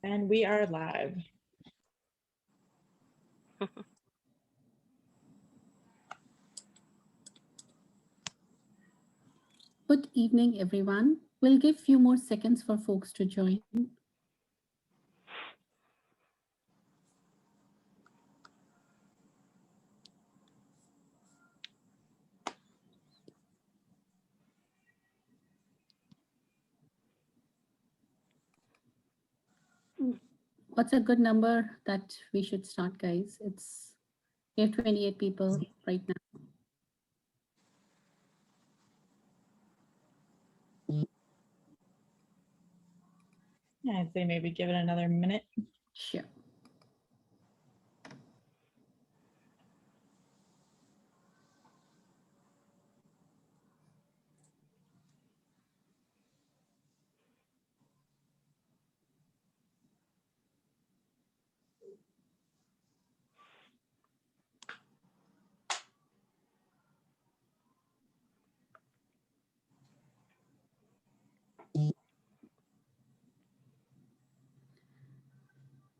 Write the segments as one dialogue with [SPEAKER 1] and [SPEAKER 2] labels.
[SPEAKER 1] And we are live.
[SPEAKER 2] Good evening, everyone. We'll give a few more seconds for folks to join. What's a good number that we should start, guys? We have 28 people right now.
[SPEAKER 1] Yeah, I'd say maybe give it another minute.
[SPEAKER 2] Sure.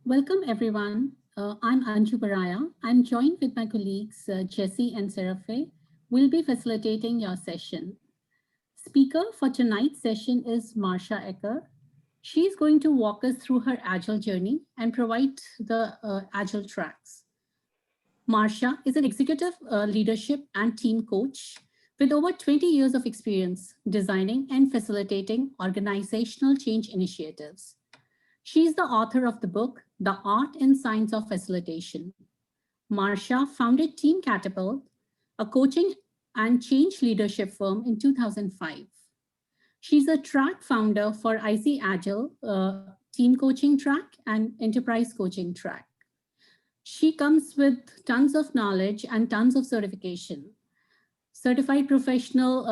[SPEAKER 2] Welcome, everyone. I'm Anju Baraya. I'm joined with my colleagues, Jesse and Seraphe. We'll be facilitating your session. Speaker for tonight's session is Marsha Acker. She's going to walk us through her Agile journey and provide the Agile tracks. Marsha is an executive leadership and team coach with over 20 years of experience designing and facilitating organizational change initiatives. She's the author of the book, The Art and Science of Facilitation. Marsha founded Team Catapult, a coaching and change leadership firm in 2005. She's a track founder for IC Agile, team coaching track and enterprise coaching track. She comes with tons of knowledge and tons of certification. Certified professional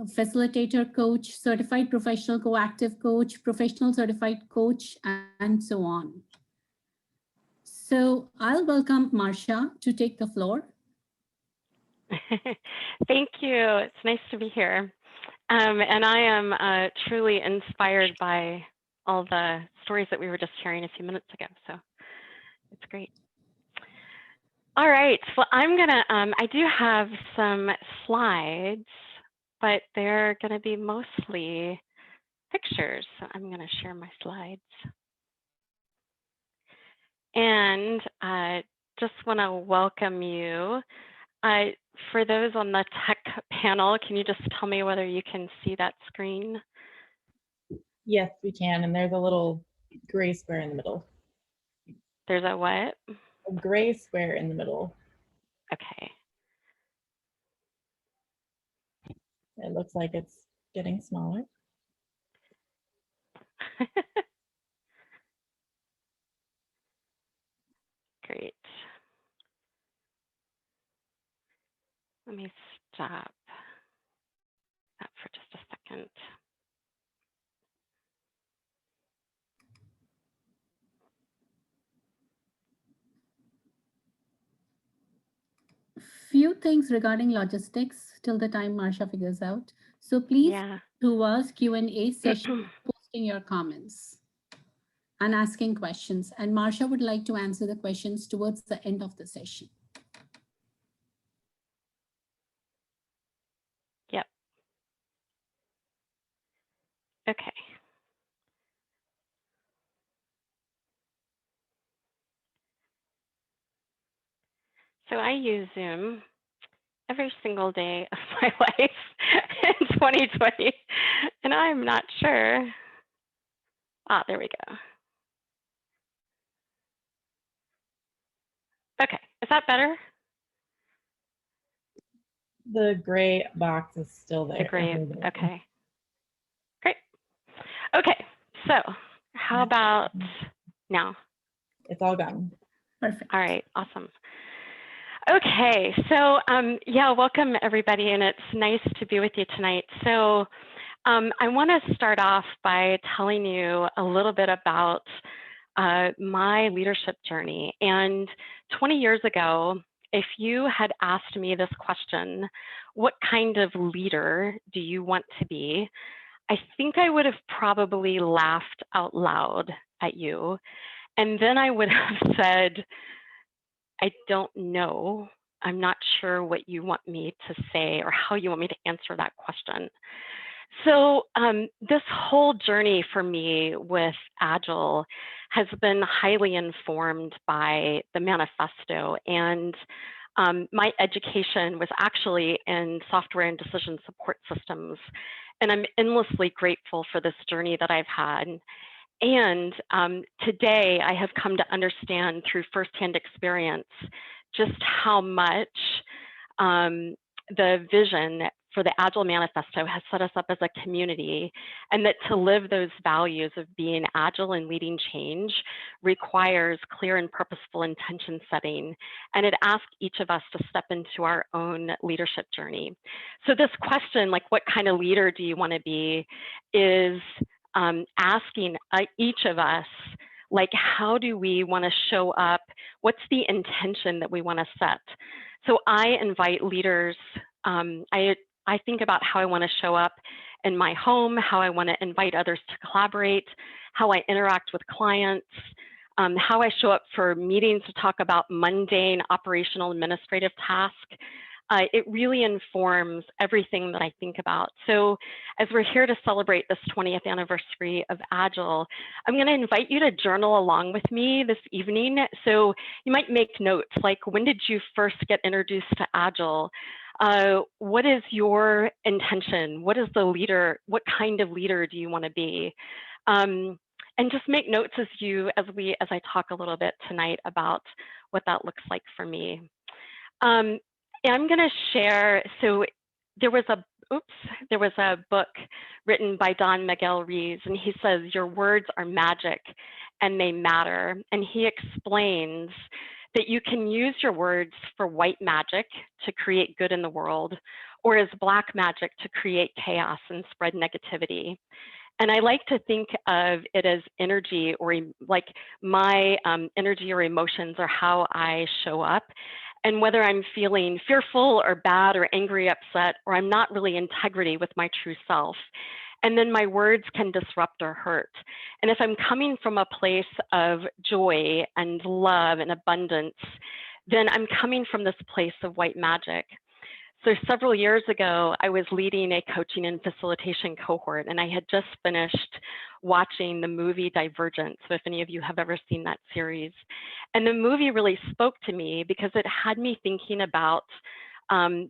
[SPEAKER 2] facilitator coach, certified professional coactive coach, professional certified coach, and so on. So I'll welcome Marsha to take the floor.
[SPEAKER 3] Thank you. It's nice to be here. And I am truly inspired by all the stories that we were just sharing a few minutes ago. So it's great. All right, well, I do have some slides, but they're gonna be mostly pictures. So I'm gonna share my slides. And just wanna welcome you. For those on the tech panel, can you just tell me whether you can see that screen?
[SPEAKER 1] Yes, we can. And there's a little gray square in the middle.
[SPEAKER 3] There's a what?
[SPEAKER 1] A gray square in the middle.
[SPEAKER 3] Okay.
[SPEAKER 1] It looks like it's getting smaller.
[SPEAKER 3] Great. Let me stop that for just a second.
[SPEAKER 2] Few things regarding logistics till the time Marsha figures out. So please do us Q&A session, posting your comments and asking questions. And Marsha would like to answer the questions towards the end of the session.
[SPEAKER 3] Yep. Okay. So I use Zoom every single day of my life in 2020, and I'm not sure. Ah, there we go. Okay, is that better?
[SPEAKER 1] The gray box is still there.
[SPEAKER 3] The gray, okay. Great. Okay, so how about now?
[SPEAKER 1] It's all gone.
[SPEAKER 2] Perfect.
[SPEAKER 3] All right, awesome. Okay, so yeah, welcome everybody, and it's nice to be with you tonight. So I want to start off by telling you a little bit about my leadership journey. And 20 years ago, if you had asked me this question, what kind of leader do you want to be? I think I would have probably laughed out loud at you. And then I would have said, I don't know. I'm not sure what you want me to say or how you want me to answer that question. So this whole journey for me with Agile has been highly informed by the manifesto, and my education was actually in software and decision support systems. And I'm endlessly grateful for this journey that I've had. And today I have come to understand through firsthand experience just how much the vision for the Agile Manifesto has set us up as a community, and that to live those values of being agile and leading change requires clear and purposeful intention setting. And it asks each of us to step into our own leadership journey. So this question, like what kind of leader do you want to be, is asking each of us, like, how do we want to show up? What's the intention that we want to set? So I invite leaders, I think about how I want to show up in my home, how I want to invite others to collaborate, how I interact with clients, how I show up for meetings to talk about mundane operational administrative tasks. It really informs everything that I think about. So as we're here to celebrate this 20th anniversary of Agile, I'm going to invite you to journal along with me this evening. So you might make notes like, when did you first get introduced to Agile? What is your intention? What is the leader? What kind of leader do you want to be? And just make notes as I talk a little bit tonight about what that looks like for me. I'm going to share, so there was a book written by Don Miguel Ruiz, and he says, your words are magic and they matter. And he explains that you can use your words for white magic to create good in the world, or as black magic to create chaos and spread negativity. And I like to think of it as energy, or like my energy or emotions are how I show up. And whether I'm feeling fearful or bad or angry, upset, or I'm not really integrity with my true self. And then my words can disrupt or hurt. And if I'm coming from a place of joy and love and abundance, then I'm coming from this place of white magic. So several years ago, I was leading a coaching and facilitation cohort, and I had just finished watching the movie Divergent. So if any of you have ever seen that series, and the movie really spoke to me because it had me thinking about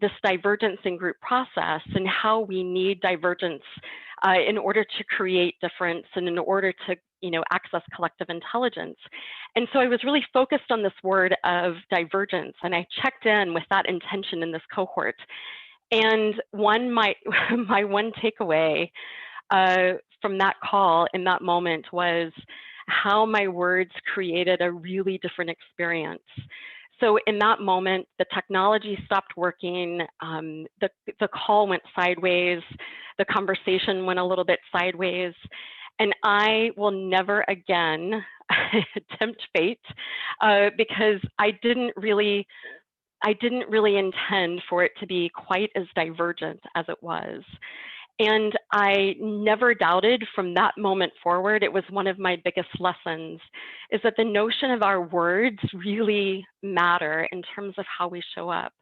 [SPEAKER 3] this divergence in group process and how we need divergence in order to create difference and in order to access collective intelligence. And so I was really focused on this word of divergence, and I checked in with that intention in this cohort. And my one takeaway from that call in that moment was how my words created a really different experience. So in that moment, the technology stopped working, the call went sideways, the conversation went a little bit sideways, and I will never again tempt fate because I didn't really intend for it to be quite as divergent as it was. And I never doubted from that moment forward, it was one of my biggest lessons, is that the notion of our words really matter in terms of how we show up.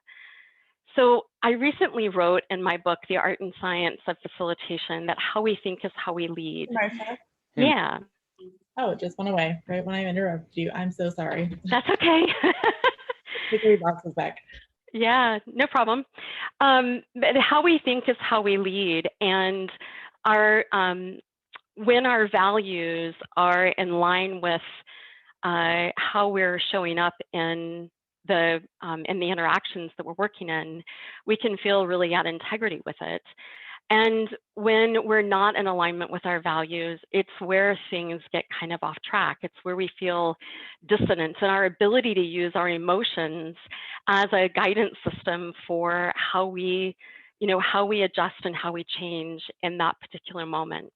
[SPEAKER 3] So I recently wrote in my book, The Art and Science of Facilitation, that how we think is how we lead.
[SPEAKER 1] Marsha?
[SPEAKER 3] Yeah.
[SPEAKER 1] Oh, it just went away right when I interrupted you. I'm so sorry.
[SPEAKER 3] That's okay.
[SPEAKER 1] Take your boxes back.
[SPEAKER 3] Yeah, no problem. But how we think is how we lead, and when our values are in line with how we're showing up in the interactions that we're working in, we can feel really at integrity with it. And when we're not in alignment with our values, it's where things get kind of off track. It's where we feel dissonance, and our ability to use our emotions as a guidance system for how we adjust and how we change in that particular moment.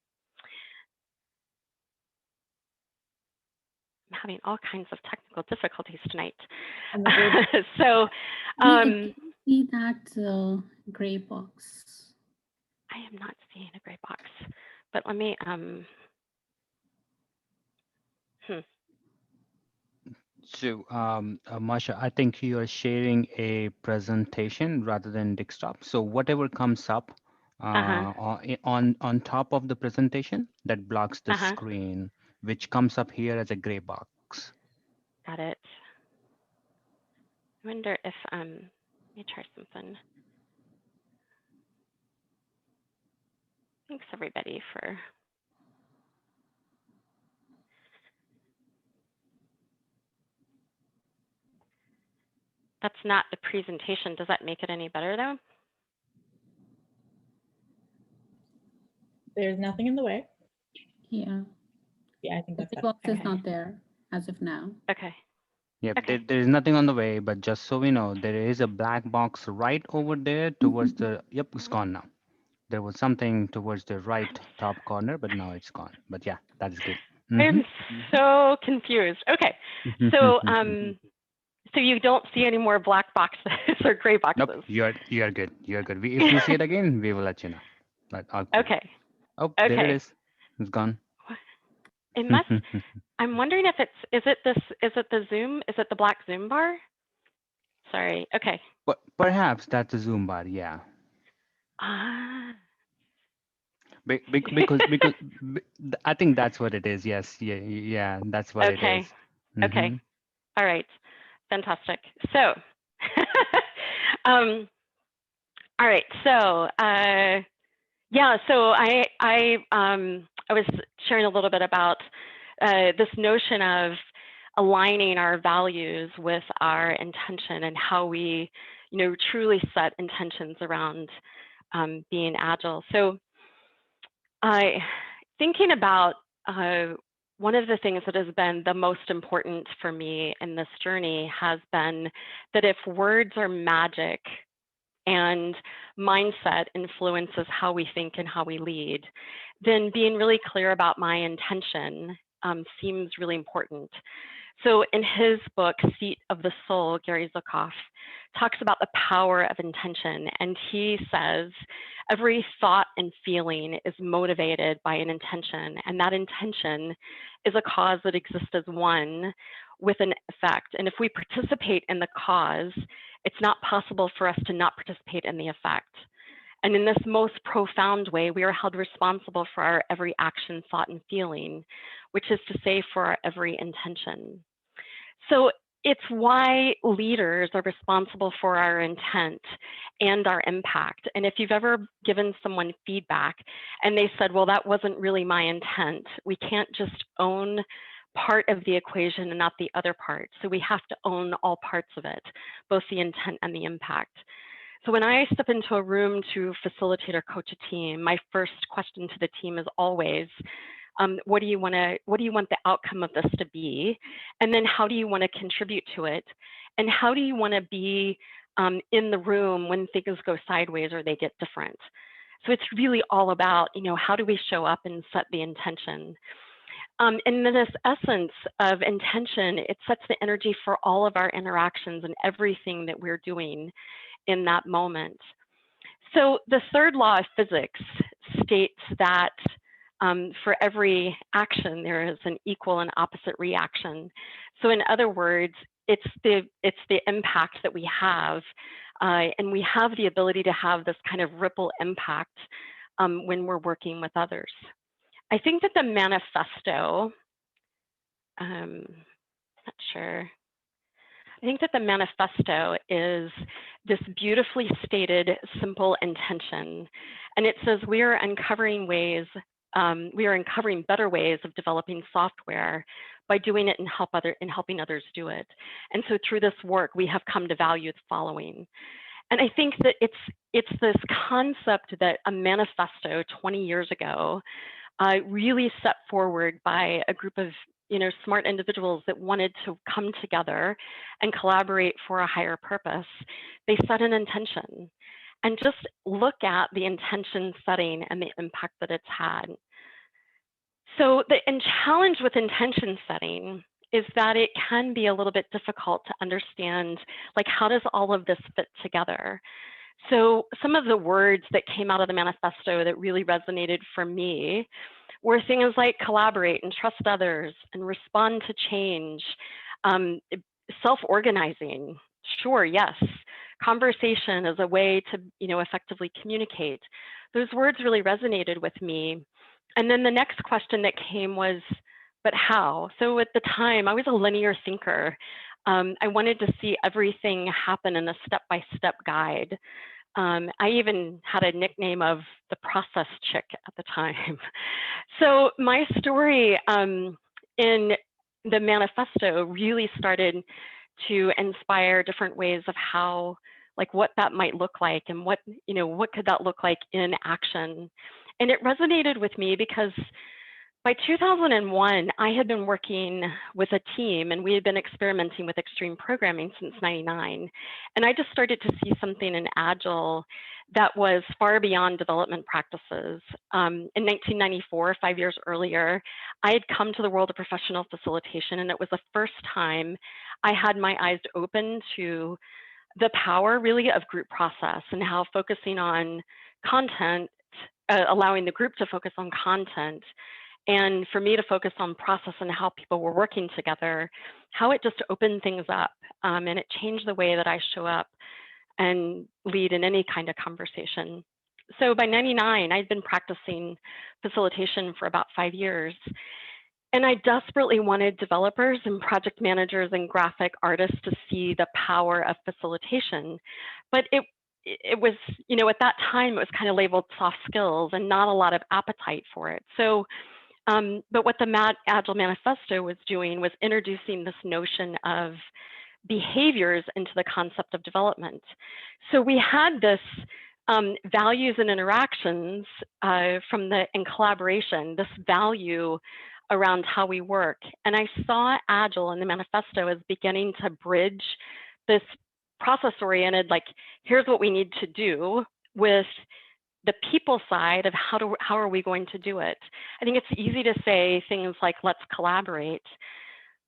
[SPEAKER 3] I'm having all kinds of technical difficulties tonight. So
[SPEAKER 2] see that gray box.
[SPEAKER 3] I am not seeing a gray box, but let me, Hmm.
[SPEAKER 4] So, Marsha, I think you are sharing a presentation rather than desktop. So whatever comes up
[SPEAKER 3] Uh-huh.
[SPEAKER 4] on top of the presentation that blocks the
[SPEAKER 3] Uh-huh.
[SPEAKER 4] screen, which comes up here as a gray box.
[SPEAKER 3] Got it. I wonder if let me try something. Thanks everybody for that's not the presentation. Does that make it any better though?
[SPEAKER 1] There's nothing in the way.
[SPEAKER 2] Yeah,
[SPEAKER 1] Yeah, I think
[SPEAKER 2] the
[SPEAKER 1] that's
[SPEAKER 2] tick
[SPEAKER 1] better.
[SPEAKER 2] box is
[SPEAKER 3] Okay.
[SPEAKER 2] not there as of now.
[SPEAKER 3] Okay.
[SPEAKER 4] Yep,
[SPEAKER 3] Okay.
[SPEAKER 4] there is nothing on the way, but just so we know, there is a black box right over there towards the, yep, it's gone now. There was something towards the right top corner, but now it's gone. But yeah, that is good.
[SPEAKER 3] I'm so confused. Okay. So so you don't see any more black boxes or gray
[SPEAKER 4] Nope,
[SPEAKER 3] boxes.
[SPEAKER 4] you're good. You're good. If we see it again, we will let you know. But cool.
[SPEAKER 3] Okay.
[SPEAKER 4] Oh, there it
[SPEAKER 3] Okay.
[SPEAKER 4] is. It's gone.
[SPEAKER 3] It must I'm wondering if is it the Zoom? Is it the black Zoom bar? Sorry. Okay.
[SPEAKER 4] But perhaps that's a Zoom bar. Yeah.
[SPEAKER 3] Ah.
[SPEAKER 4] Because I think that's what it is. Yes. Yeah. Yeah. That's what it
[SPEAKER 3] Okay.
[SPEAKER 4] is.
[SPEAKER 3] Okay. All right. Fantastic. So all right. So yeah, so I was sharing a little bit about this notion of aligning our values with our intention and how we, truly set intentions around being agile. So thinking about one of the things that has been the most important for me in this journey has been that if words are magic and mindset influences how we think and how we lead, then being really clear about my intention seems really important. So in his book, Seat of the Soul, Gary Zukav talks about the power of intention. And he says, every thought and feeling is motivated by an intention. And that intention is a cause that exists as one with an effect. And if we participate in the cause, it's not possible for us to not participate in the effect. And in this most profound way, we are held responsible for our every action, thought, and feeling, which is to say for our every intention. So it's why leaders are responsible for our intent and our impact. And if you've ever given someone feedback and they said, well, that wasn't really my intent, we can't just own part of the equation and not the other part. So we have to own all parts of it, both the intent and the impact. So when I step into a room to facilitate or coach a team, my first question to the team is always, what do you want the outcome of this to be? And then how do you want to contribute to it? And how do you want to be in the room when things go sideways or they get different? So it's really all about, how do we show up and set the intention? And in this essence of intention, it sets the energy for all of our interactions and everything that we're doing in that moment. So the third law of physics states that for every action, there is an equal and opposite reaction. So in other words, it's the impact that we have, and we have the ability to have this kind of ripple impact when we're working with others. I think that the manifesto, not sure. I think that the manifesto is this beautifully stated, simple intention. And it says we are uncovering better ways of developing software by doing it and helping others do it. And so through this work, we have come to value the following. And I think that it's this concept that a manifesto 20 years ago really set forward by a group of smart individuals that wanted to come together and collaborate for a higher purpose. They set an intention, and just look at the intention setting and the impact that it's had. So the challenge with intention setting is that it can be a little bit difficult to understand, like, how does all of this fit together? So some of the words that came out of the manifesto that really resonated for me were things like collaborate and trust others and respond to change, self-organizing. Sure, yes. Conversation is a way to, effectively communicate. Those words really resonated with me. And then the next question that came was, but how? So at the time, I was a linear thinker. I wanted to see everything happen in a step-by-step guide. I even had a nickname of the process chick at the time. So my story in the manifesto really started to inspire different ways of how, like what that might look like and what could that look like in action. And it resonated with me because by 2001, I had been working with a team and we had been experimenting with extreme programming since '99. And I just started to see something in Agile that was far beyond development practices. In 1994, 5 years earlier, I had come to the world of professional facilitation, and it was the first time I had my eyes open to the power really of group process and how focusing on content, allowing the group to focus on content, and for me to focus on process and how people were working together, how it just opened things up, and it changed the way that I show up and lead in any kind of conversation. So by '99, I'd been practicing facilitation for about 5 years. And I desperately wanted developers and project managers and graphic artists to see the power of facilitation. But it was, at that time, it was kind of labeled soft skills and not a lot of appetite for it. So, but what the Agile Manifesto was doing was introducing this notion of behaviors into the concept of development. So we had this values and interactions in collaboration, this value around how we work. And I saw Agile in the manifesto as beginning to bridge this process-oriented, like, here's what we need to do, with the people side of how are we going to do it. I think it's easy to say things like, let's collaborate.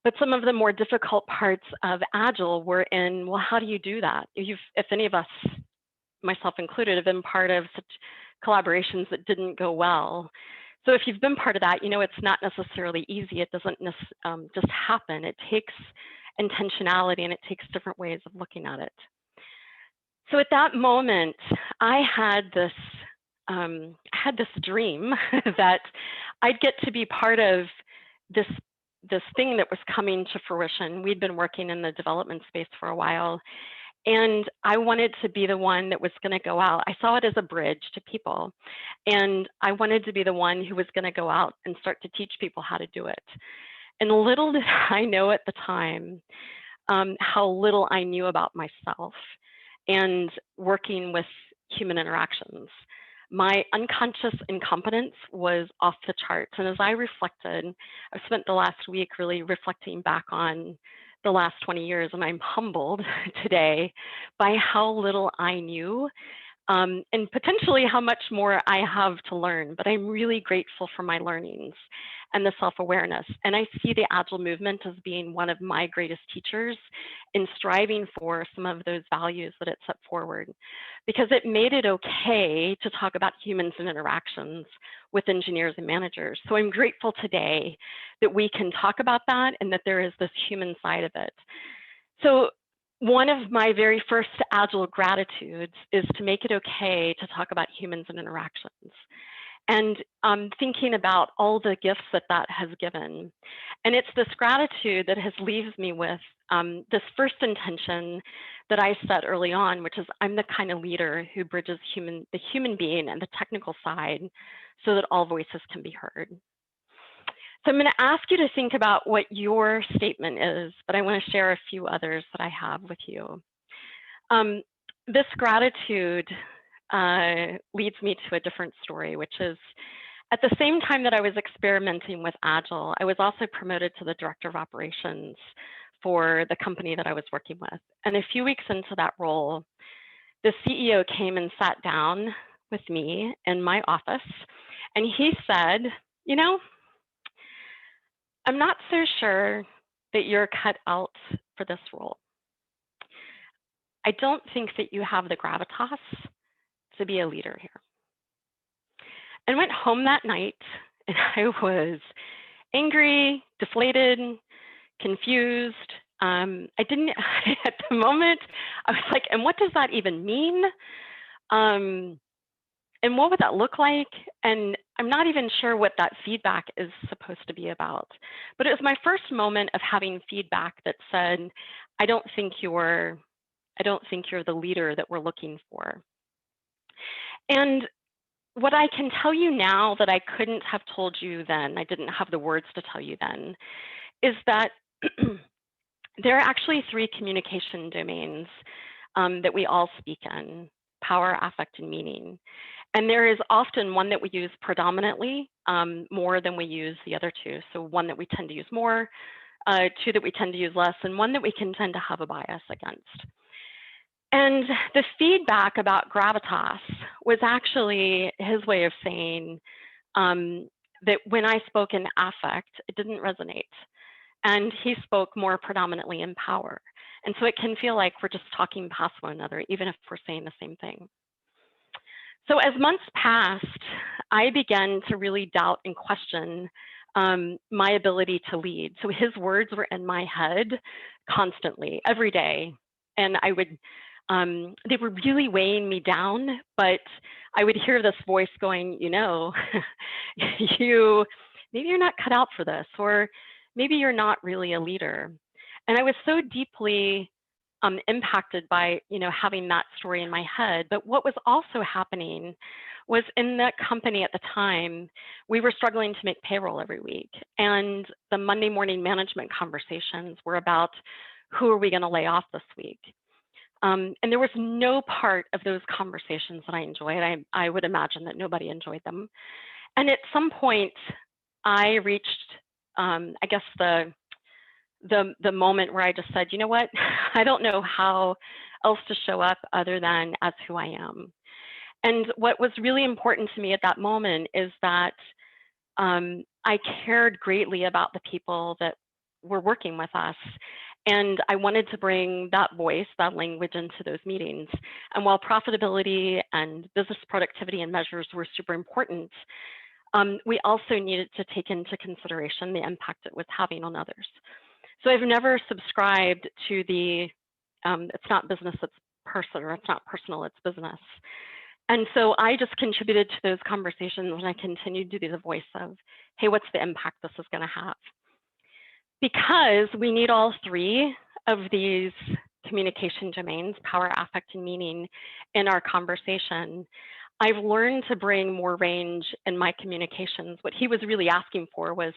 [SPEAKER 3] But some of the more difficult parts of Agile were in, well, how do you do that? If any of us, myself included, have been part of such collaborations that didn't go well. So if you've been part of that, it's not necessarily easy. It doesn't just happen. It takes intentionality and it takes different ways of looking at it. So at that moment, I had this dream that I'd get to be part of this thing that was coming to fruition. We'd been working in the development space for a while, and I wanted to be the one that was going to go out. I saw it as a bridge to people, and I wanted to be the one who was going to go out and start to teach people how to do it. And little did I know at the time how little I knew about myself and working with human interactions. My unconscious incompetence was off the charts. And as I reflected, I've spent the last week really reflecting back on the last 20 years, and I'm humbled today by how little I knew, and potentially how much more I have to learn. But I'm really grateful for my learnings and the self-awareness. And I see the Agile movement as being one of my greatest teachers in striving for some of those values that it set forward, because it made it okay to talk about humans and interactions with engineers and managers. So I'm grateful today that we can talk about that and that there is this human side of it. So one of my very first Agile gratitudes is to make it okay to talk about humans and interactions. And thinking about all the gifts that has given. And it's this gratitude that has leaves me with this first intention that I set early on, which is I'm the kind of leader who bridges the human being and the technical side so that all voices can be heard. So I'm going to ask you to think about what your statement is, but I want to share a few others that I have with you. This gratitude leads me to a different story, which is at the same time that I was experimenting with Agile, I was also promoted to the director of operations for the company that I was working with. And a few weeks into that role, the CEO came and sat down with me in my office, and he said, I'm not so sure that you're cut out for this role. I don't think that you have the gravitas to be a leader here. And went home that night And I was angry, deflated, confused. I didn't, at the moment, I was like, and what does that even mean? And what would that look like? And I'm not even sure what that feedback is supposed to be about. But it was my first moment of having feedback that said, I don't think you're the leader that we're looking for. And what I can tell you now that I couldn't have told you then, I didn't have the words to tell you then, is that there are actually 3 communication domains that we all speak in: power, affect, and meaning. And there is often one that we use predominantly, more than we use the other 2. So one that we tend to use more, 2 that we tend to use less, and 1 that we can tend to have a bias against. And the feedback about gravitas was actually his way of saying that when I spoke in affect, it didn't resonate. And he spoke more predominantly in power. And so it can feel like we're just talking past one another, even if we're saying the same thing. So as months passed, I began to really doubt and question my ability to lead. So his words were in my head constantly, every day. And I would, they were really weighing me down, but I would hear this voice going, you know, maybe you're not cut out for this, or maybe you're not really a leader. And I was so deeply impacted by, you know, having that story in my head. But what was also happening was, in that company at the time, we were struggling to make payroll every week. And the Monday morning management conversations were about, who are we going to lay off this week? And there was no part of those conversations that I enjoyed. I would imagine that nobody enjoyed them. And at some point, I reached, I guess, the moment where I just said, you know what, I don't know how else to show up other than as who I am. And what was really important to me at that moment is that I cared greatly about the people that were working with us. And I wanted to bring that voice, that language into those meetings. And while profitability and business productivity and measures were super important, we also needed to take into consideration the impact it was having on others. So I've never subscribed to the, it's not business, it's person, or it's not personal, it's business. And so I just contributed to those conversations, and I continued to be the voice of, hey, what's the impact this is going to have? Because we need all 3 of these communication domains, power, affect, and meaning, in our conversation. I've learned to bring more range in my communications. What he was really asking for was,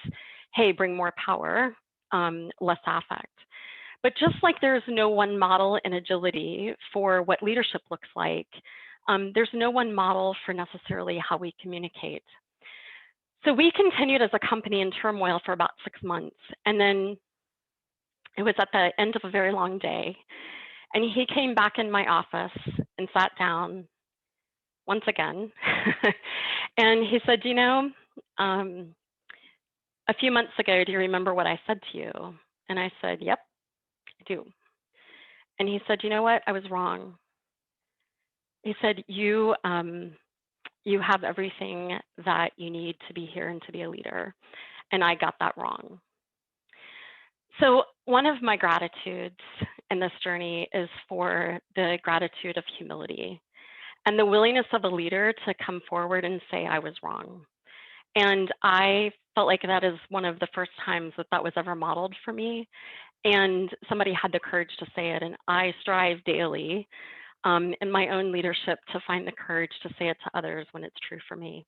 [SPEAKER 3] hey, bring more power, less affect. But just like there's no one model in agility for what leadership looks like, there's no one model for necessarily how we communicate. So we continued as a company in turmoil for about 6 months. And then it was at the end of a very long day. And he came back in my office and sat down once again. And he said, you know, a few months ago, do you remember what I said to you? And I said, yep, I do. And he said, you know what? I was wrong. He said, you have everything that you need to be here and to be a leader. And I got that wrong. So one of my gratitudes in this journey is for the gratitude of humility and the willingness of a leader to come forward and say, I was wrong. And I felt like that is one of the first times that that was ever modeled for me. And somebody had the courage to say it. And I strive daily in my own leadership to find the courage to say it to others when it's true for me.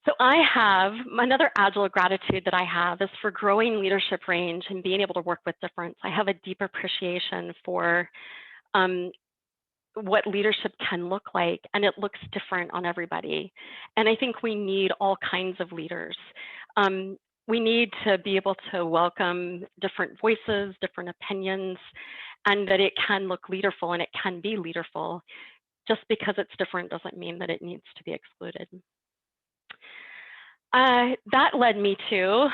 [SPEAKER 3] So I have another agile gratitude that I have is for growing leadership range and being able to work with difference. I have a deep appreciation for what leadership can look like, and it looks different on everybody. And I think we need all kinds of leaders. We need to be able to welcome different voices, different opinions, and that it can look leaderful and it can be leaderful. Just because it's different doesn't mean that it needs to be excluded. That led me to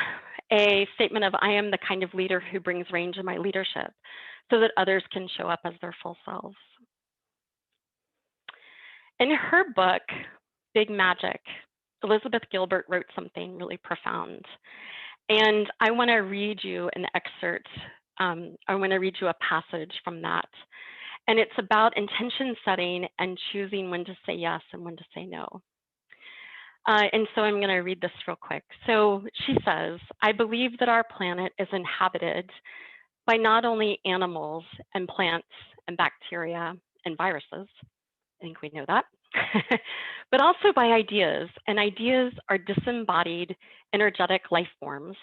[SPEAKER 3] a statement of, I am the kind of leader who brings range in my leadership so that others can show up as their full selves. In her book, Big Magic, Elizabeth Gilbert wrote something really profound. And I want to read you an excerpt. I want to read you a passage from that. And it's about intention setting and choosing when to say yes and when to say no. And so I'm going to read this real quick. So she says, I believe that our planet is inhabited by not only animals and plants and bacteria and viruses, I think we know that, but also by ideas. And ideas are disembodied, energetic life forms.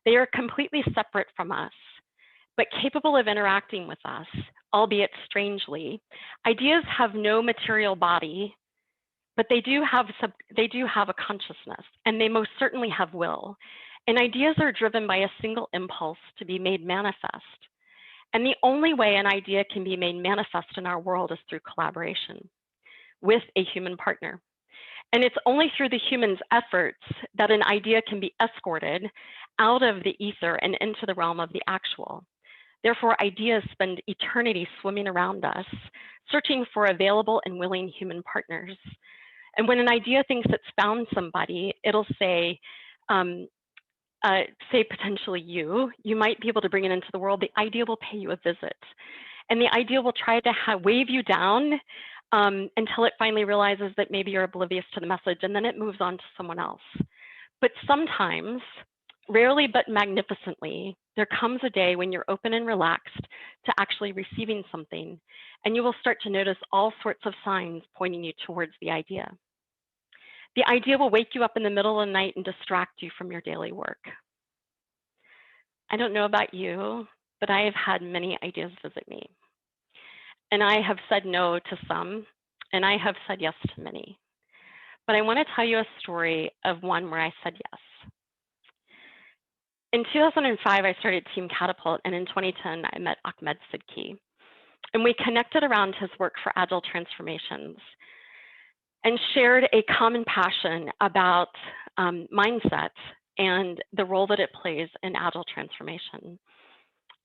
[SPEAKER 3] They are completely separate from us, but capable of interacting with us, albeit strangely. Ideas have no material body, but they do have a consciousness, and they most certainly have will. And ideas are driven by a single impulse to be made manifest. And the only way an idea can be made manifest in our world is through collaboration with a human partner. And it's only through the human's efforts that an idea can be escorted out of the ether and into the realm of the actual. Therefore, ideas spend eternity swimming around us, searching for available and willing human partners. And when an idea thinks it's found somebody, it'll say potentially you might be able to bring it into the world. The idea will pay you a visit. And the idea will try to wave you down until it finally realizes that maybe you're oblivious to the message, and then it moves on to someone else. But sometimes, rarely but magnificently, there comes a day when you're open and relaxed to actually receiving something, and you will start to notice all sorts of signs pointing you towards the idea. The idea will wake you up in the middle of the night and distract you from your daily work. I don't know about you, but I have had many ideas visit me. And I have said no to some, and I have said yes to many. But I want to tell you a story of one where I said yes. In 2005, I started Team Catapult, and in 2010, I met Ahmed Sidki. And we connected around his work for agile transformations and shared a common passion about mindset and the role that it plays in agile transformation.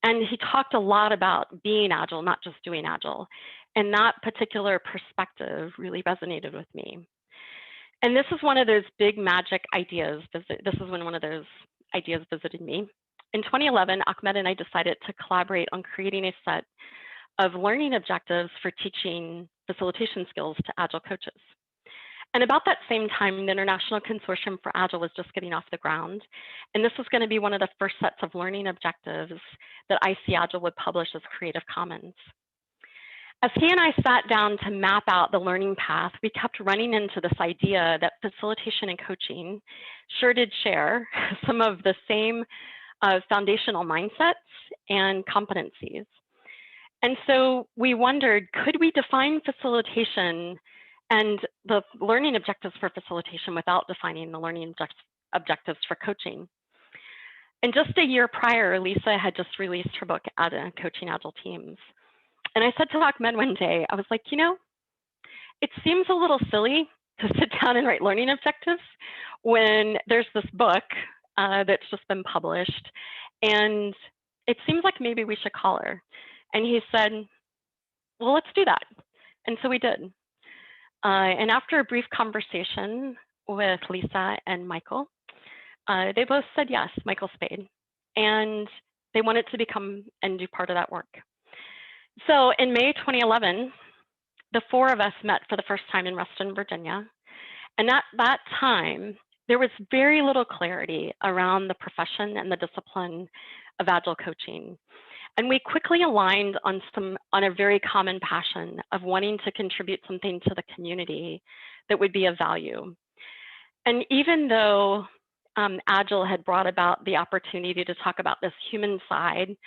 [SPEAKER 3] And he talked a lot about being agile, not just doing agile. And that particular perspective really resonated with me. And this is one of those big magic ideas. This is when one of those ideas visited me. In 2011, Ahmed and I decided to collaborate on creating a set of learning objectives for teaching facilitation skills to agile coaches. And about that same time, the International Consortium for Agile was just getting off the ground. And this was going to be one of the first sets of learning objectives that IC Agile would publish as Creative Commons. As he and I sat down to map out the learning path, we kept running into this idea that facilitation and coaching sure did share some of the same foundational mindsets and competencies. And so we wondered, could we define facilitation and the learning objectives for facilitation without defining the learning objectives for coaching? And just a year prior, Lisa had just released her book, Coaching Agile Teams. And I said to Ahmed one day, I was like, you know, it seems a little silly to sit down and write learning objectives when there's this book that's just been published. And it seems like maybe we should call her. And he said, well, let's do that. And so we did. And after a brief conversation with Lisa and Michael, they both said yes, Michael Spade. And they wanted to become and do part of that work. So in May 2011, the four of us met for the first time in Reston, Virginia. And at that time, there was very little clarity around the profession and the discipline of Agile coaching. And we quickly aligned on a very common passion of wanting to contribute something to the community that would be of value. And even though Agile had brought about the opportunity to talk about this human side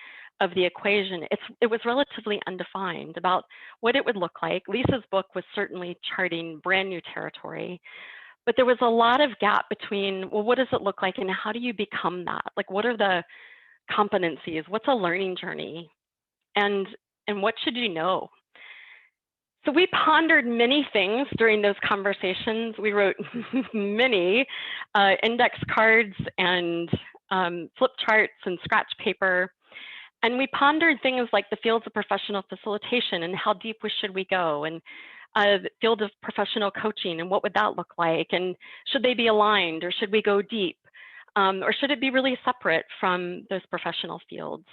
[SPEAKER 3] of the equation, it was relatively undefined about what it would look like. Lisa's book was certainly charting brand new territory, but there was a lot of gap between, well, what does it look like and how do you become that? Like, what are the competencies? What's a learning journey? And what should you know? So we pondered many things during those conversations. We wrote many index cards and flip charts and scratch paper. And we pondered things like the fields of professional facilitation and how deep should we go, and the field of professional coaching, and what would that look like? And should they be aligned, or should we go deep? Or should it be really separate from those professional fields?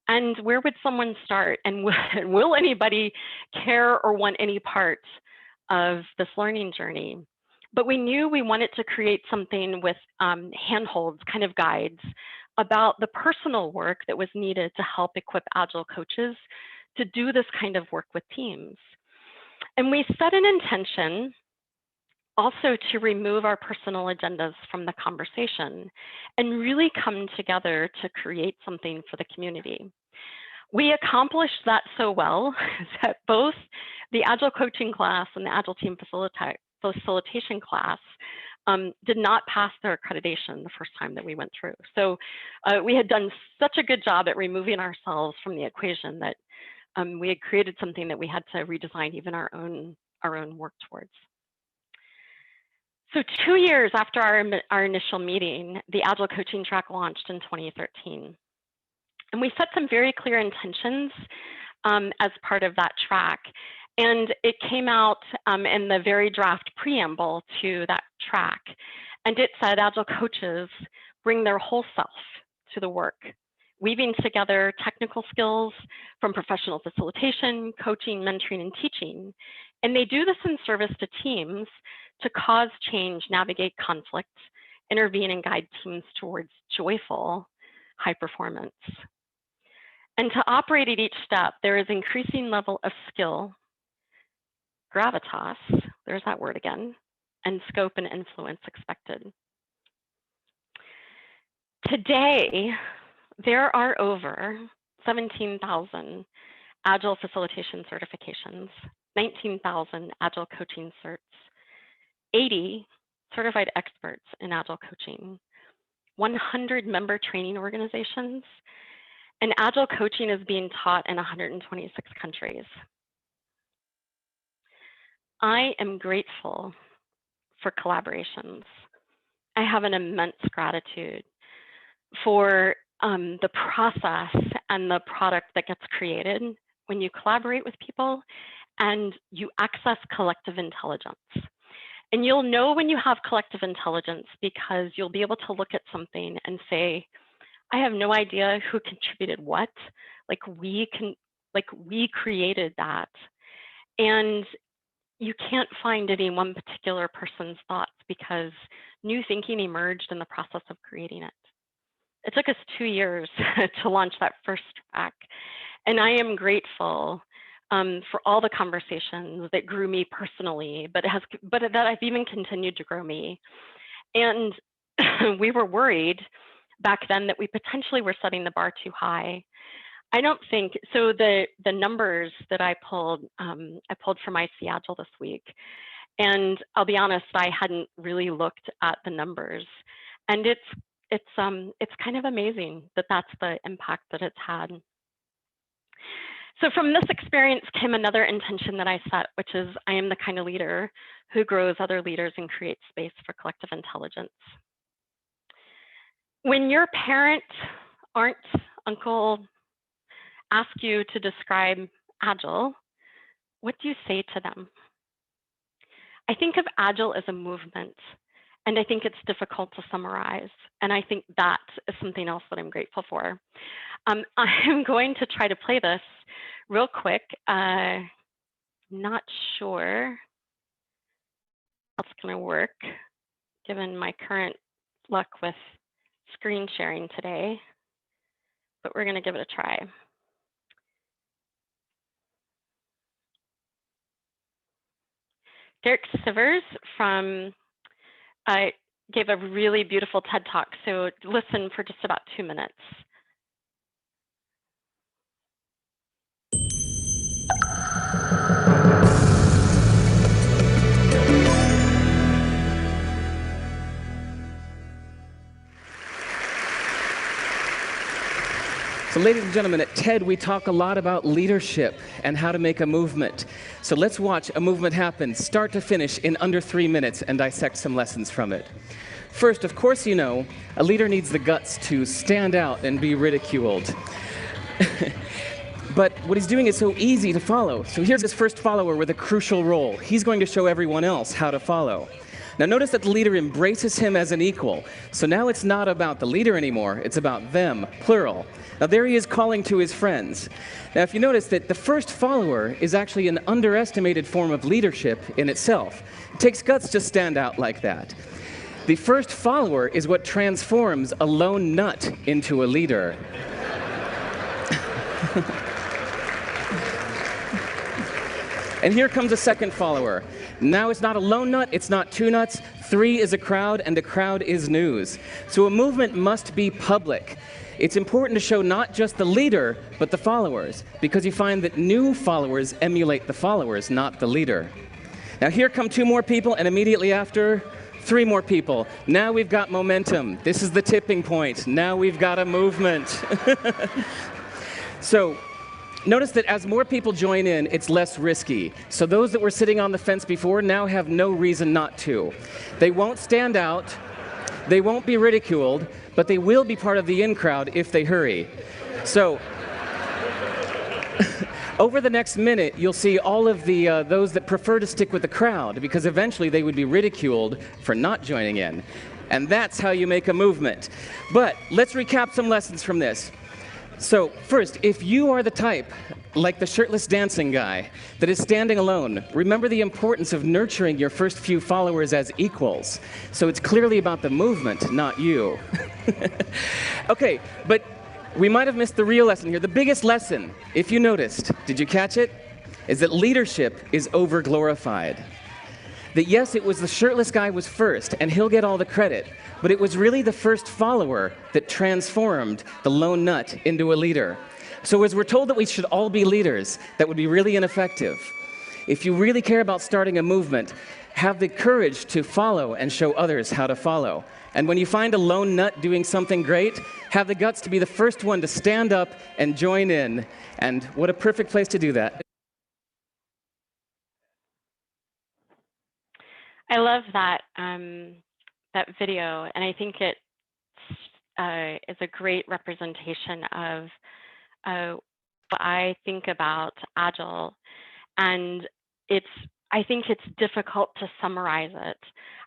[SPEAKER 3] And where would someone start? And will anybody care or want any part of this learning journey? But we knew we wanted to create something with handholds, kind of guides, about the personal work that was needed to help equip Agile coaches to do this kind of work with teams. And we set an intention also to remove our personal agendas from the conversation and really come together to create something for the community. We accomplished that so well that both the Agile coaching class and the Agile team facilitation class did not pass their accreditation the first time that we went through. So we had done such a good job at removing ourselves from the equation that we had created something that we had to redesign even our own work towards. So 2 years after our initial meeting, the Agile coaching track launched in 2013. And we set some very clear intentions as part of that track. And it came out in the very draft preamble to that track. And it said, Agile coaches bring their whole self to the work, weaving together technical skills from professional facilitation, coaching, mentoring, and teaching. And they do this in service to teams to cause change, navigate conflict, intervene, and guide teams towards joyful high performance. And to operate at each step, there is increasing level of skill, gravitas, there's that word again, and scope and influence expected. Today, there are over 17,000 Agile facilitation certifications, 19,000 Agile coaching certs, 80 certified experts in Agile coaching, 100 member training organizations, and Agile coaching is being taught in 126 countries. I am grateful for collaborations. I have an immense gratitude for the process and the product that gets created when you collaborate with people and you access collective intelligence. And you'll know when you have collective intelligence because you'll be able to look at something and say, I have no idea who contributed what, like we created that. And you can't find any one particular person's thoughts because new thinking emerged in the process of creating it. It took us 2 years to launch that first track. And I am grateful for all the conversations that grew me personally, but that I've even continued to grow me. And we were worried back then that we potentially were setting the bar too high. I don't think, so the numbers that I pulled from IC Agile this week, and I'll be honest, I hadn't really looked at the numbers. And it's kind of amazing that that's the impact that it's had. So from this experience came another intention that I set, which is I am the kind of leader who grows other leaders and creates space for collective intelligence. When your parent, aunt, uncle ask you to describe Agile, what do you say to them? I think of Agile as a movement, and I think it's difficult to summarize. And I think that is something else that I'm grateful for. I'm going to try to play this real quick. Not sure how it's going to work, given my current luck with screen sharing today, but we're going to give it a try. Derek Sivers gave a really beautiful TED Talk, so listen for just about 2 minutes.
[SPEAKER 5] So ladies and gentlemen, at TED, we talk a lot about leadership and how to make a movement. So let's watch a movement happen, start to finish, in under 3 minutes and dissect some lessons from it. First, of course, you know, a leader needs the guts to stand out and be ridiculed. But what he's doing is so easy to follow. So here's his first follower with a crucial role. He's going to show everyone else how to follow. Now notice that the leader embraces him as an equal. So now it's not about the leader anymore, it's about them, plural. Now there he is calling to his friends. Now if you notice that the first follower is actually an underestimated form of leadership in itself. It takes guts to stand out like that. The first follower is what transforms a lone nut into a leader. And here comes a second follower. Now it's not a lone nut, it's not two nuts, 3 is a crowd, and a crowd is news. So a movement must be public. It's important to show not just the leader, but the followers, because you find that new followers emulate the followers, not the leader. Now here come 2 more people, and immediately after, 3 more people. Now we've got momentum. This is the tipping point. Now we've got a movement. So, notice that as more people join in, it's less risky. So those that were sitting on the fence before now have no reason not to. They won't stand out, they won't be ridiculed, but they will be part of the in crowd if they hurry. So, over the next minute, you'll see all of the those that prefer to stick with the crowd, because eventually they would be ridiculed for not joining in. And that's how you make a movement. But let's recap some lessons from this. So first, if you are the type, like the shirtless dancing guy, that is standing alone, remember the importance of nurturing your first few followers as equals. So it's clearly about the movement, not you. Okay, but we might have missed the real lesson here. The biggest lesson, if you noticed, did you catch it? Is that leadership is over-glorified. That yes, it was the shirtless guy was first, and he'll get all the credit, but it was really the first follower that transformed the lone nut into a leader. So as we're told that we should all be leaders, that would be really ineffective. If you really care about starting a movement, have the courage to follow and show others how to follow. And when you find a lone nut doing something great, have the guts to be the first one to stand up and join in. And what a perfect place to do that.
[SPEAKER 3] I love that that video, and I think it is a great representation of what I think about Agile, and I think it's difficult to summarize it.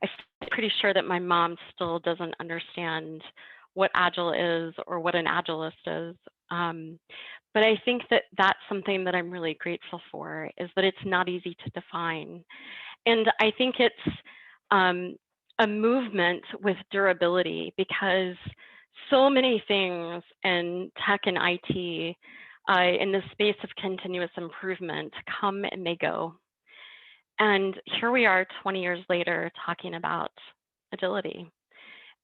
[SPEAKER 3] I'm pretty sure that my mom still doesn't understand what Agile is or what an Agilist is. But I think that that's something that I'm really grateful for, is that it's not easy to define. And I think it's a movement with durability, because so many things in tech and IT in the space of continuous improvement come and they go. And here we are 20 years later talking about agility.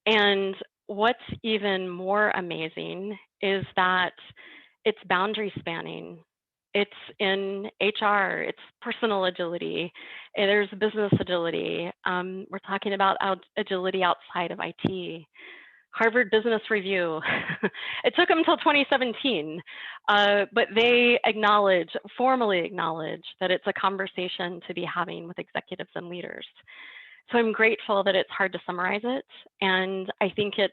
[SPEAKER 3] And what's even more amazing is that it's boundary spanning. It's in HR, it's personal agility, there's business agility. We're talking about agility outside of IT. Harvard Business Review, it took them until 2017, but they formally acknowledge that it's a conversation to be having with executives and leaders. So I'm grateful that it's hard to summarize it, and I think it's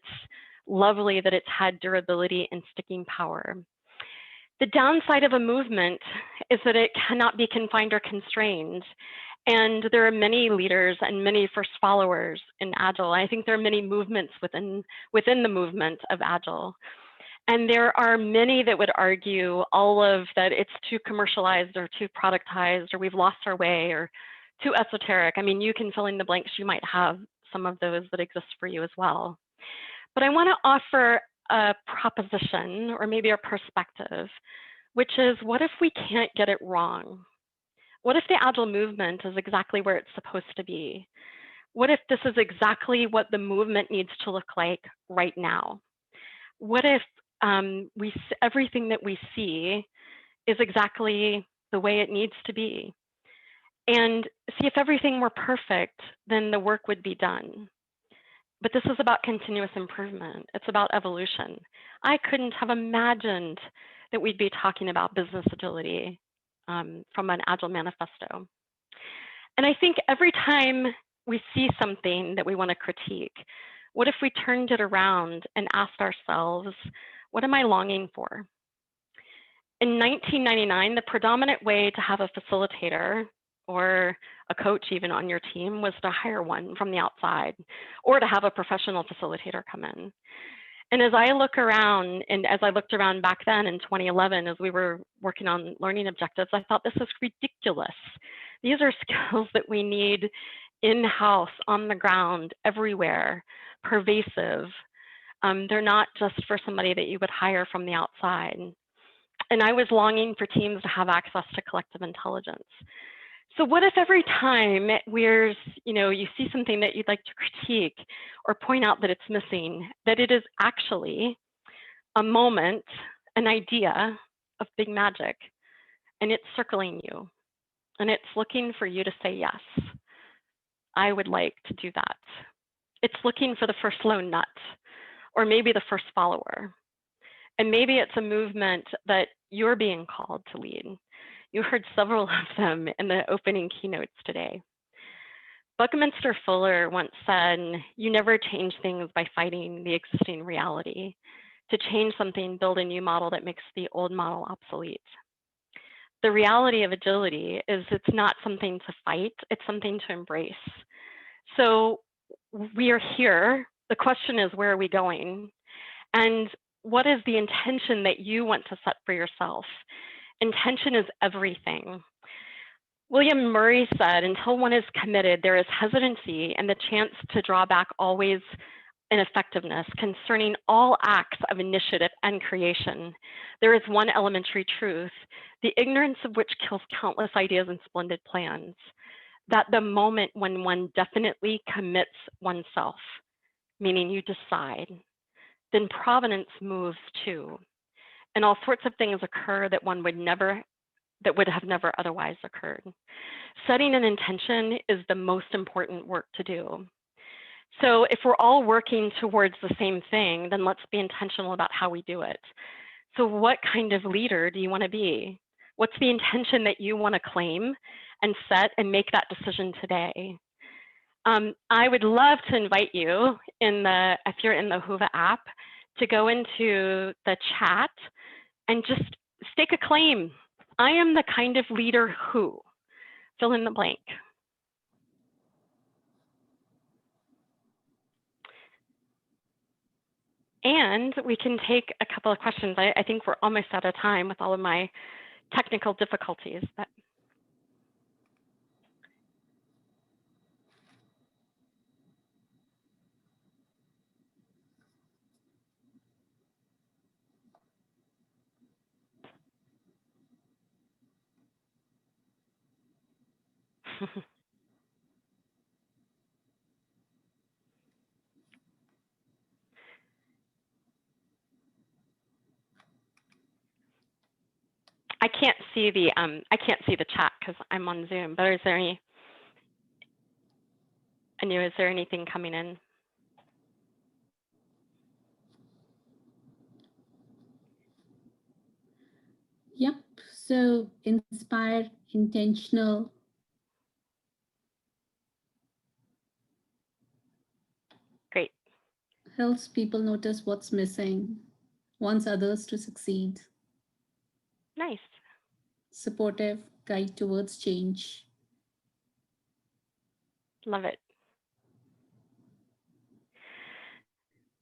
[SPEAKER 3] lovely that it's had durability and sticking power. The downside of a movement is that it cannot be confined or constrained. And there are many leaders and many first followers in Agile. I think there are many movements within the movement of Agile. And there are many that would argue all of that it's too commercialized or too productized, or we've lost our way, or too esoteric. I mean, you can fill in the blanks. You might have some of those that exist for you as well. But I want to offer a proposition, or maybe a perspective, which is, what if we can't get it wrong? What if the Agile movement is exactly where it's supposed to be? What if this is exactly what the movement needs to look like right now? What if everything that we see is exactly the way it needs to be? And see, if everything were perfect, then the work would be done. But this is about continuous improvement. It's about evolution. I couldn't have imagined that we'd be talking about business agility from an Agile manifesto. And I think every time we see something that we want to critique, what if we turned it around and asked ourselves, what am I longing for? In 1999, the predominant way to have a facilitator or a coach even on your team was to hire one from the outside or to have a professional facilitator come in. And as I look around, and as I looked around back then in 2011, as we were working on learning objectives, I thought this is ridiculous. These are skills that we need in-house, on the ground, everywhere, pervasive. They're not just for somebody that you would hire from the outside. And I was longing for teams to have access to collective intelligence. So what if every time you see something that you'd like to critique or point out that it's missing, that it is actually a moment, an idea of big magic, and it's circling you, and it's looking for you to say, yes, I would like to do that. It's looking for the first lone nut, or maybe the first follower. And maybe it's a movement that you're being called to lead. You heard several of them in the opening keynotes today. Buckminster Fuller once said, you never change things by fighting the existing reality. To change something, build a new model that makes the old model obsolete. The reality of agility is it's not something to fight, it's something to embrace. So we are here. The question is, where are we going? And what is the intention that you want to set for yourself? Intention is everything. William Murray said, until one is committed, there is hesitancy and the chance to draw back always ineffectiveness concerning all acts of initiative and creation. There is one elementary truth, the ignorance of which kills countless ideas and splendid plans, that the moment when one definitely commits oneself, meaning you decide, then providence moves too. And all sorts of things occur that would have never otherwise occurred. Setting an intention is the most important work to do. So if we're all working towards the same thing, then let's be intentional about how we do it. So what kind of leader do you want to be? What's the intention that you want to claim and set and make that decision today? I would love to invite you, if you're in the Whova app, to go into the chat and just stake a claim. I am the kind of leader who, fill in the blank. And we can take a couple of questions. I think we're almost out of time with all of my technical difficulties. But I can't see the chat because I'm on Zoom. But is there is there anything coming in?
[SPEAKER 2] Yep. So inspire, intentional.
[SPEAKER 3] Great.
[SPEAKER 2] Helps people notice what's missing, wants others to succeed.
[SPEAKER 3] Nice.
[SPEAKER 2] Supportive, guide towards change.
[SPEAKER 3] Love it.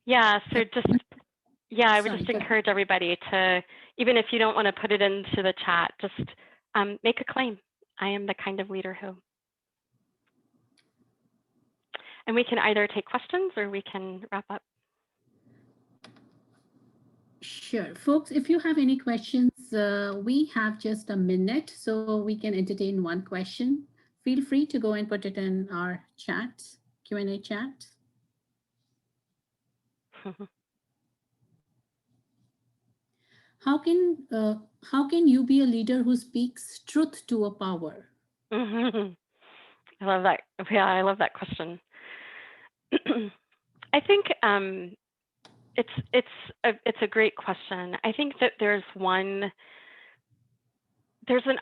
[SPEAKER 3] Yeah, so I would just encourage everybody to, even if you don't want to put it into the chat, just make a claim. I am the kind of leader who. And we can either take questions or we can wrap up.
[SPEAKER 2] Sure. Folks, if you have any questions, we have just a minute, so we can entertain one question. Feel free to go and put it in our chat, Q&A chat. How can you be a leader who speaks truth to a power?
[SPEAKER 3] I love that. Yeah, I love that question. I think it's a great question. I think that there's an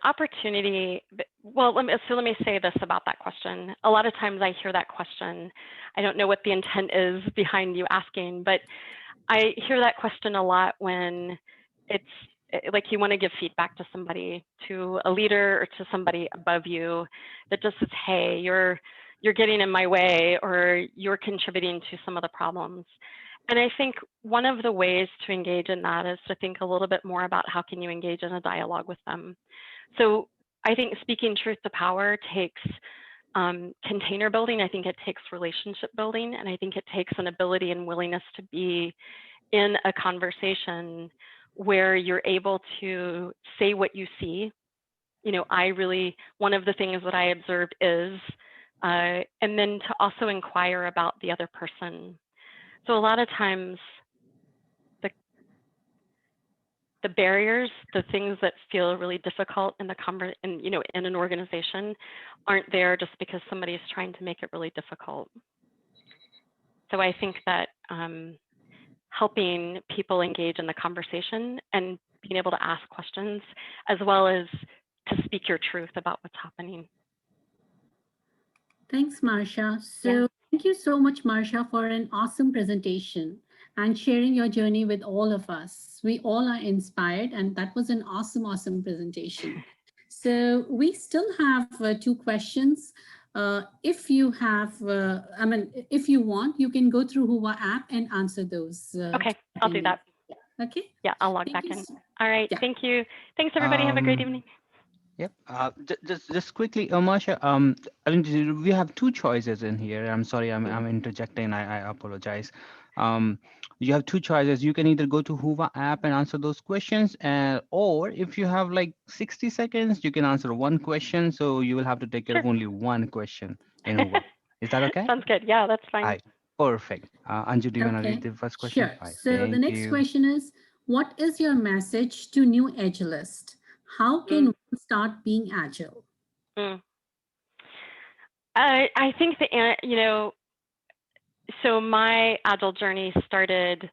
[SPEAKER 3] opportunity. Well, let me say this about that question. A lot of times I hear that question. I don't know what the intent is behind you asking, but I hear that question a lot when like you want to give feedback to somebody, to a leader or to somebody above you that just says, hey, you're getting in my way, or you're contributing to some of the problems. And I think one of the ways to engage in that is to think a little bit more about how can you engage in a dialogue with them. So I think speaking truth to power takes container building. I think it takes relationship building, and I think it takes an ability and willingness to be in a conversation where you're able to say what you see. You know, one of the things that I observed is, and then to also inquire about the other person. So a lot of times the barriers, the things that feel really difficult in in an organization aren't there just because somebody is trying to make it really difficult. So I think that helping people engage in the conversation and being able to ask questions, as well as to speak your truth about what's happening.
[SPEAKER 2] Thanks, Marsha. So thank you so much, Marsha, for an awesome presentation and sharing your journey with all of us. We all are inspired, and that was an awesome, awesome presentation. So we still have 2 questions. If you have, if you want, you can go through Whova app and answer those.
[SPEAKER 3] Okay, I'll do that.
[SPEAKER 2] Okay.
[SPEAKER 3] Yeah, I'll log back in. All right, thank you. Thanks, everybody. Have a great evening.
[SPEAKER 4] Yep. Just quickly, Marsha. I mean, we have 2 choices in here. I'm sorry, I'm interjecting. I apologize. You have 2 choices. You can either go to Whova app and answer those questions, or if you have like 60 seconds, you can answer 1 question. So you will have to take care of only 1 question in Whova. Is that okay?
[SPEAKER 3] Sounds good. Yeah, that's fine.
[SPEAKER 4] All right. Perfect. Anju, do you want to read the first question?
[SPEAKER 2] Sure.
[SPEAKER 4] Right.
[SPEAKER 2] So the next question is, what is your message to new Agilists? How can one start being agile?
[SPEAKER 3] I think so my agile journey started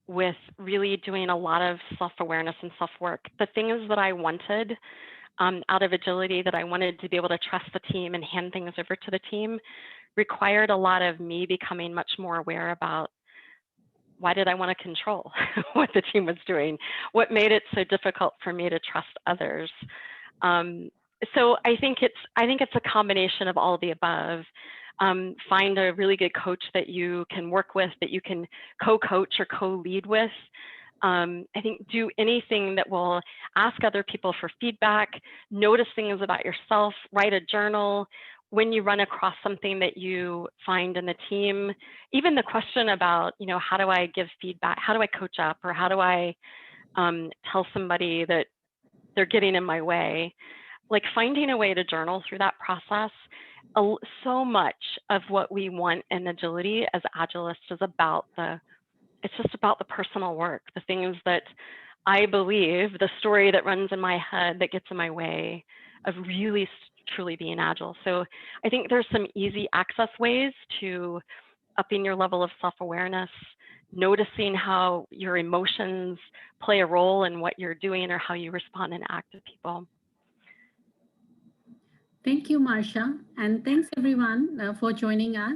[SPEAKER 3] with really doing a lot of self-awareness and self-work. The things that I wanted out of agility, that I wanted to be able to trust the team and hand things over to the team, required a lot of me becoming much more aware about why did I want to control what the team was doing? What made it so difficult for me to trust others? So I think it's a combination of all of the above. Find a really good coach that you can work with, that you can co-coach or co-lead with. I think do anything that will ask other people for feedback, notice things about yourself, write a journal. When you run across something that you find in the team, even the question about, how do I give feedback? How do I coach up? Or how do I tell somebody that they're getting in my way? Like finding a way to journal through that process. So much of what we want in agility as agilists is it's just about the personal work, the things that I believe, the story that runs in my head that gets in my way of really truly being agile. So I think there's some easy access ways to upping your level of self-awareness, noticing how your emotions play a role in what you're doing or how you respond and act to people.
[SPEAKER 2] Thank you, Marsha. And thanks everyone for joining us.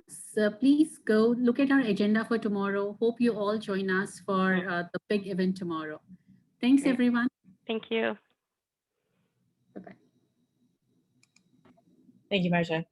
[SPEAKER 2] Please go look at our agenda for tomorrow. Hope you all join us for the big event tomorrow. Thanks,
[SPEAKER 3] Great.
[SPEAKER 2] everyone.
[SPEAKER 3] Thank you.
[SPEAKER 2] Bye-bye.
[SPEAKER 1] Thank you, Marsha.